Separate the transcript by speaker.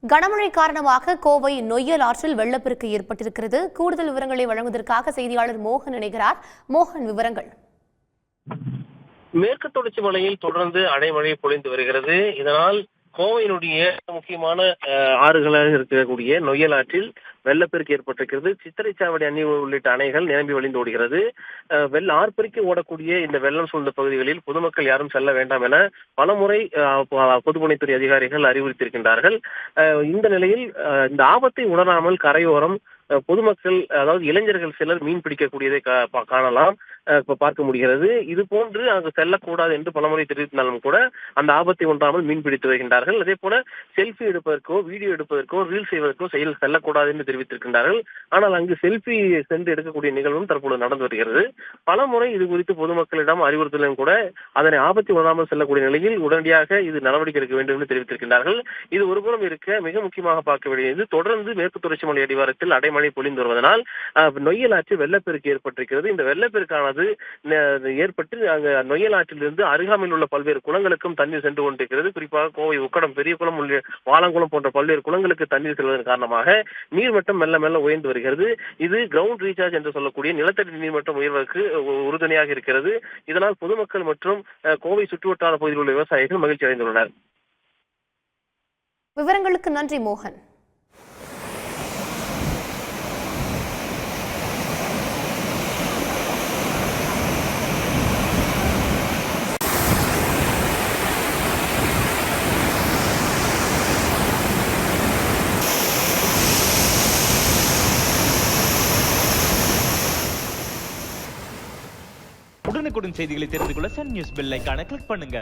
Speaker 1: கனமழை காரணமாக கோவை நொய்யல் ஆற்றில் வெள்ளப்பெருக்கு ஏற்பட்டிருக்கிறது. கூடுதல் விவரங்களை வழங்குவதற்காக செய்தியாளர் மோகன் இணைகிறார். மோகன், விவரங்கள்.
Speaker 2: மேற்கு தொடர்ச்சி மலையில் தொடர்ந்து அடைமழை பொழிந்து வருகிறது. இதனால் கோவையினுடைய முக்கியமான ஆறுகளாக இருக்கக்கூடிய நொய்யல் ஆற்றில் வெள்ளப்பெருக்கு ஏற்பட்டிருக்கிறது. சித்திரைச்சாவடி அணை உள்ளிட்ட அணைகள் நிரம்பி வழிந்து ஓடுகிறது. ஆர்ப்பரிக்க ஓடக்கூடிய இந்த வெள்ளம் சூழ்ந்த பகுதிகளில் பொதுமக்கள் யாரும் செல்ல வேண்டாம் என பலமுறை பொதுப்பணித்துறை அதிகாரிகள் அறிவுறுத்தியிருக்கின்றார்கள். இந்த நிலையில் இந்த ஆபத்தை உணராமல் கரையோரம் பொதுமக்கள், அதாவது இளைஞர்கள் சிலர் மீன் பிடிக்கக்கூடியதை காணலாம், பார்க்க முடிகிறது. இது போன்று அங்கு செல்லக்கூடாது என்று பலமுறை தெரிவித்தாலும் கூட அந்த ஆபத்தை ஒன்றாமல் மீன் பிடித்து வருகின்றார்கள். அதே போல செல்ஃபி எடுப்பதற்கோ வீடியோ எடுப்பதற்கோ ரீல் செய்வதற்கோ செல்லக்கூடாது என்று தெரிவித்திருக்கின்றார்கள். ஆனால் அங்கு செல்ஃபி சென்று எடுக்கக்கூடிய நிகழ்வும் தற்போது நடந்து வருகிறது. பலமுறை இது குறித்து பொதுமக்களிடம் அறிவுறுத்தலும் கூட அதனை ஆபத்தை உணராமல் செல்லக்கூடிய நிலையில் உடனடியாக இது நடவடிக்கை எடுக்க வேண்டும் என்று தெரிவித்திருக்கின்றார்கள். இது ஒருபுறம் இருக்க, மிக முக்கியமாக பார்க்க வேண்டியது, தொடர்ந்து மேற்கு தொடர்ச்சி மலை அடிவாரத்தில் அடைமழை பொழிந்து வருவதனால் நொய்யல் ஆற்றில் வெள்ளப்பெருக்கு ஏற்பட்டிருக்கிறது. இந்த வெள்ளப்பெருக்கானது ஏற்பட்டு அங்கு நொய்யல் ஆற்றிலிருந்து அருகாமையில் உள்ள பல்வேறு குளங்களுக்கும் தண்ணீர் சென்று கொண்டிருக்கிறது. குறிப்பாக கோவை உக்கடம், பெரியகுளம், வாலங்குளம் போன்ற பல்வேறு குளங்களுக்கு தண்ணீர் செல்வதன் காரணமாக நீர்மட்டம் மெல்ல மெல்ல உயர்ந்து வருகிறது. இது கிரவுண்ட் ரீசார்ஜ் என்று சொல்லக்கூடிய நிலத்தடி நீர்மட்டம் உயர்வதற்கு உறுதுணையாக இருக்கிறது. இதனால் பொதுமக்கள் மற்றும் கோவை சுற்றுவட்டார பகுதியில் உள்ள விவசாயிகள் மகிழ்ச்சி அடைந்துள்ளனர்.
Speaker 1: விவரங்களுக்கு நன்றி மோகன்.
Speaker 3: உடனுக்குடன் செய்திகளை தெரிந்து கொள்ள சன் நியூஸ் பெல் ஐகானை கிளிக் பண்ணுங்க.